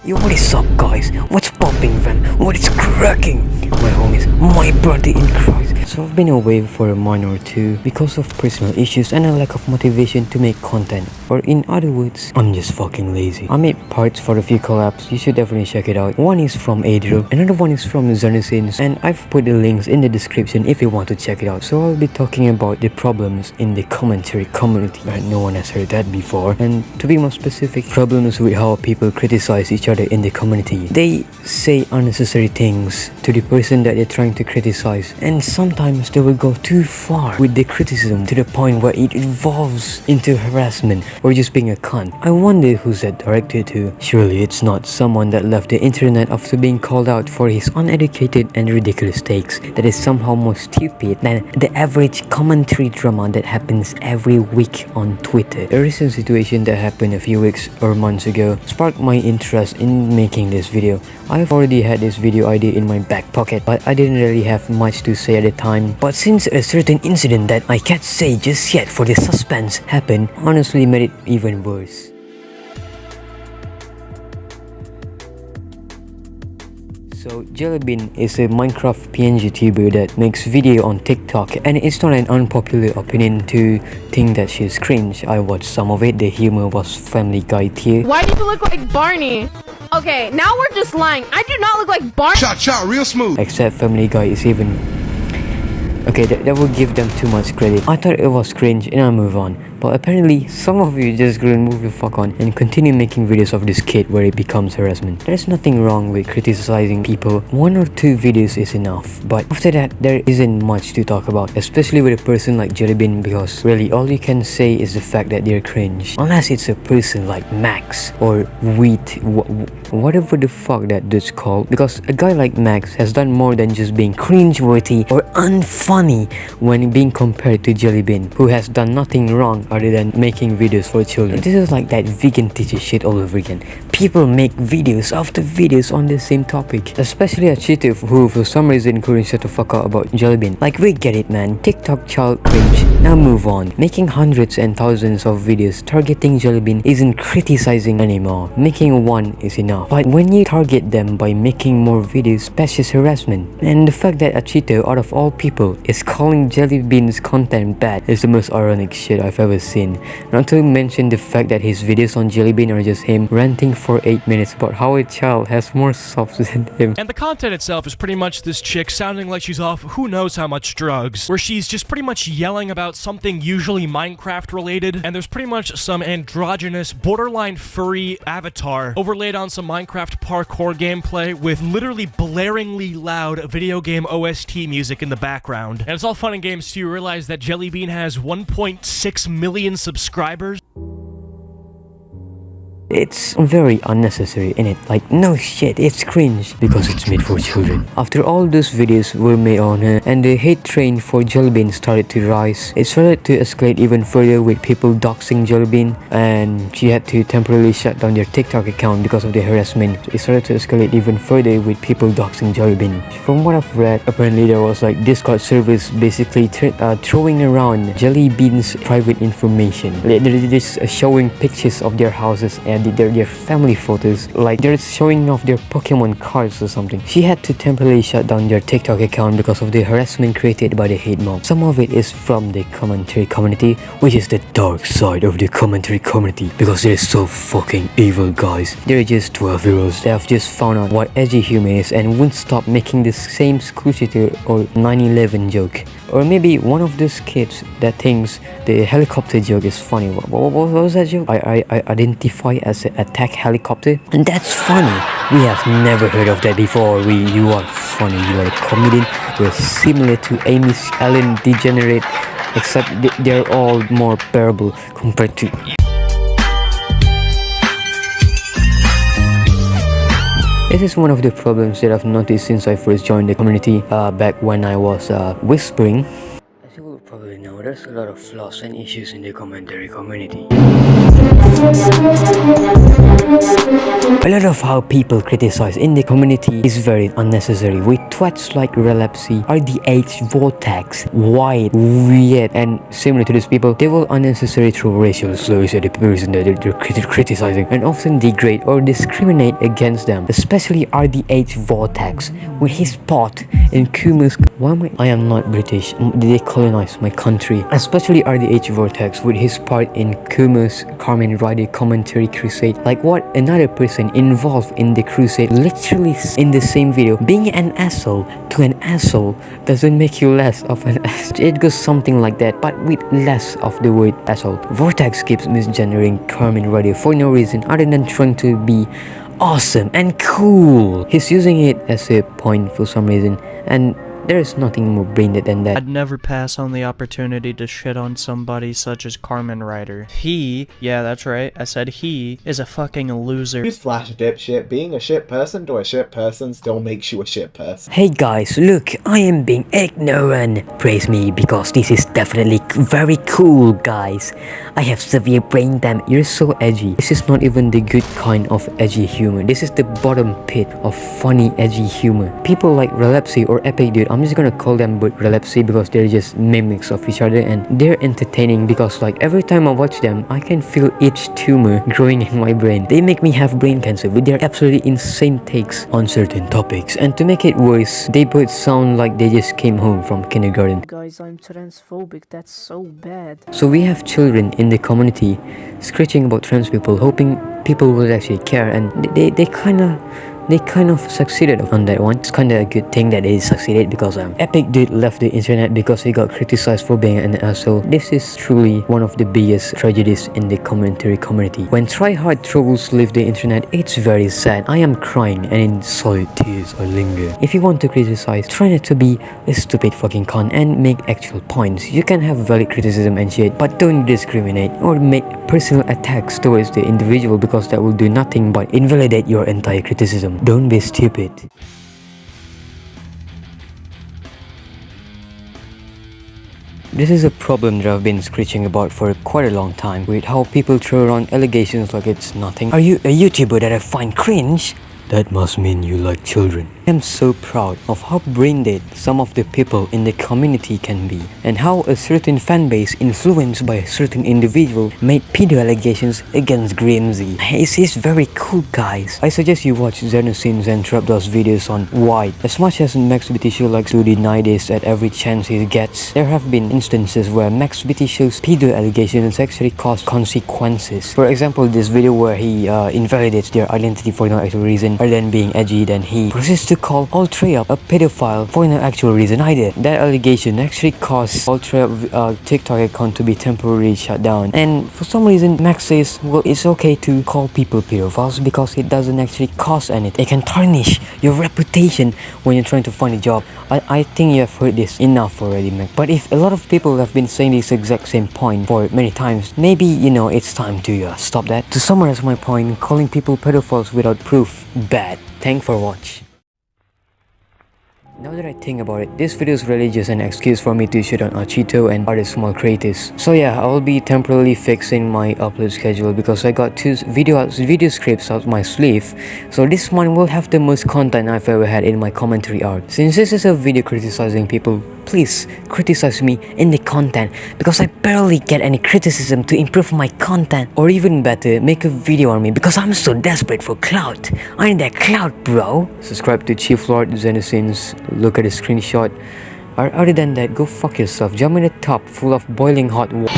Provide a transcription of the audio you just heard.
Yo, what is up guys? What's popping fam? What is cracking? My homies, my brother in Christ. So I've been away for a month or two because of personal issues and a lack of motivation to make content. Or in other words, I'm just fucking lazy. I made parts for a few collabs, you should definitely check it out. One is from ayydriel, another one is from Xenocynz, and I've put the links in the description if you want to check it out. So I'll be talking about the problems in the commentary community. No one has heard that before. And to be more specific, problems with how people criticize each other in the community. They say unnecessary things to the person that they're trying to criticize, and sometimes they will go too far with the criticism to the point where it evolves into harassment or just being a cunt. I wonder who's that directed to. Surely it's not someone that left the internet after being called out for his uneducated and ridiculous takes that is somehow more stupid than the average commentary drama that happens every week on Twitter. A recent situation that happened a few weeks or months ago sparked my interest in making this video. I've already had this video idea in my back pocket, but I didn't really have much to say at the time. But since a certain incident that I can't say just yet for the suspense happened, honestly made it even worse. So Jellybean is a Minecraft PNG tuber that makes video on TikTok, and it's not an unpopular opinion to think that she's cringe. I watched some of it, the humor was Family Guy tier. Why do you look like Barney? Okay, now we're just lying. I do not look like Barney. Shot, real smooth. Except Family Guy is even... Okay, that would give them too much credit. I thought it was cringe and I'll move on. But apparently, some of you just couldn't move the fuck on and continue making videos of this kid where it becomes harassment. There's nothing wrong with criticizing people. 1 or 2 videos is enough. But after that, there isn't much to talk about. Especially with a person like Jellybean, because really all you can say is the fact that they're cringe. Unless it's a person like Max or Wheyete, whatever the fuck that dude's called. Because a guy like Max has done more than just being cringe-worthy or unfunny when being compared to Jellybean, who has done nothing wrong other than making videos for children. This is like that vegan teacher shit all over again. People make videos after videos on the same topic. Especially a cheater who for some reason couldn't shut the fuck up about Jellybean. Like, we get it man, TikTok child cringe. Now move on. Making hundreds and thousands of videos targeting Jellybean isn't criticizing anymore. Making one is enough. But when you target them by making more videos, that's just harassment. And the fact that a cheater out of all people is calling Jellybean's content bad is the most ironic shit I've ever seen. Not to mention the fact that his videos on Jellybean are just him ranting for 8 minutes about how a child has more substance than him. And the content itself is pretty much this chick sounding like she's off who knows how much drugs, where she's just pretty much yelling about something usually Minecraft related, and there's pretty much some androgynous, borderline furry avatar overlaid on some Minecraft parkour gameplay with literally blaringly loud video game OST music in the background. And it's all fun and games till you realize that Jellybean has 1.6 million subscribers. It's very unnecessary, innit? Like, no shit, it's cringe because it's made for children. After all those videos were made on her and the hate train for Jellybean started to rise, it started to escalate even further with people doxing Jellybean, and she had to temporarily shut down their TikTok account because of the harassment. It started to escalate even further with people doxing Jellybean. From what I've read, apparently there was like Discord servers basically throwing around Jellybean's private information. They're just showing pictures of their houses and their family photos, like they're showing off their Pokemon cards or something. She had to temporarily shut down their TikTok account because of the harassment created by the hate mob. Some of it is from the commentary community, which is the dark side of the commentary community, because they're so fucking evil guys. They're just 12-year-olds that have just found out what edgy humor is and won't stop making the same school shooter or 9/11 joke. Or maybe one of those kids that thinks the helicopter joke is funny. What was that joke? I identify as an attack helicopter, and that's funny. We have never heard of that before. You are funny. You are a comedian. You're similar to Ellen DeGenerate, except they're all more bearable compared to. This is one of the problems that I've noticed since I first joined the community back when I was whispering. As you will probably know, there's a lot of flaws and issues in the commentary community. A lot of how people criticize in the community is very unnecessary, with twats like 𝗨𝗦𝗘𝗗𝗓, 𝗦𝗢𝗡𝗗𝗏, whyete, and similar to these people, they will unnecessarily throw racial slurs at the person that they're criticizing and often degrade or discriminate against them, especially 𝗦𝗢𝗡𝗗𝗏 with his part in 𝗬𝗦𝗘𝗗𝗓. I am not British, they colonized my country. Especially 𝗦𝗢𝗡𝗗𝗓 with his part in 𝗬𝗦𝗘𝗗𝗓 commentary crusade. Like what another person involved in the crusade literally in the same video, being an asshole to an asshole doesn't make you less of an asshole. It goes something like that, but with less of the word asshole. Vortex keeps misgendering 𝗏𝗏𝗡𝗗𝗏 for no reason other than trying to be awesome and cool. He's using it as a point for some reason, and there is nothing more brain-dead than that. I'd never pass on the opportunity to shit on somebody such as 𝗏𝗏𝗡𝗏. He, yeah that's right, I said he, is a fucking loser. Newsflash, dipshit, being a shit person to a shit person still makes you a shit person. Hey guys, look, I am being ignorant. Praise me because this is definitely very cool, guys. I have severe brain damage. You're so edgy. This is not even the good kind of edgy humor. This is the bottom pit of funny edgy humor. People like 𝗨𝗦𝗘𝗗𝗏 or epicdude, I'm just gonna call them but 𝗨𝗦𝗘𝗗𝗏 because they're just mimics of each other and they're entertaining because like every time I watch them, I can feel each tumor growing in my brain. They make me have brain cancer with their absolutely insane takes on certain topics. And to make it worse, they both sound like they just came home from kindergarten. Guys, I'm transphobic, that's so bad. So we have children in the community screeching about trans people, hoping people will actually care, and they kind of succeeded on that one. It's kind of a good thing that they succeeded because epicdude left the internet because he got criticized for being an asshole. This is truly one of the biggest tragedies in the commentary community. When try-hard trolls leave the internet, it's very sad. I am crying and in solid tears I linger. If you want to criticize, try not to be a stupid fucking cunt and make actual points. You can have valid criticism and shit, but don't discriminate or make personal attacks towards the individual because that will do nothing but invalidate your entire criticism. Don't be stupid. This is a problem that I've been screeching about for quite a long time, with how people throw around allegations like it's nothing. Are you a YouTuber that I find cringe? That must mean you like children. I am so proud of how brain-dead some of the people in the community can be, and how a certain fanbase influenced by a certain individual made pedo allegations against 𝗏𝗏𝗡𝗗𝗏. It's very cool, guys. I suggest you watch Xenocynz and Trapdos videos on whyete. As much as 𝗦𝗢𝗡𝗗𝗗 likes to deny this at every chance he gets, there have been instances where 𝗦𝗢𝗡𝗗𝗗's pedo allegations actually caused consequences. For example, this video where he invalidates their identity for no actual reason other than being edgy, then he proceeds to call 𝗨𝗏𝗘𝗗𝗏 a pedophile for no actual reason either. That allegation actually caused 𝗨𝗏𝗘𝗗𝗏 TikTok account to be temporarily shut down. And for some reason, Max says, well, it's okay to call people pedophiles because it doesn't actually cost anything. It can tarnish your reputation when you're trying to find a job. I think you have heard this enough already, Max. But if a lot of people have been saying this exact same point for many times, maybe, you know, it's time to stop that. To summarize my point, calling people pedophiles without proof, bad. Thanks for watching. Now that I think about it, this video is really just an excuse for me to shoot on 𝗦𝗢𝗃𝗃 and other small creators. So yeah, I will be temporarily fixing my upload schedule because I got 2 video scripts out my sleeve. So this one will have the most content I've ever had in my commentary art. Since this is a video criticizing people, please criticize me in the content because I barely get any criticism to improve my content. Or even better, make a video on me because I'm so desperate for clout. I need that clout, bro. Subscribe to Chief Lord Xenocynz. Look at the screenshot. Other than that, go fuck yourself. Jump in a tub full of boiling hot water.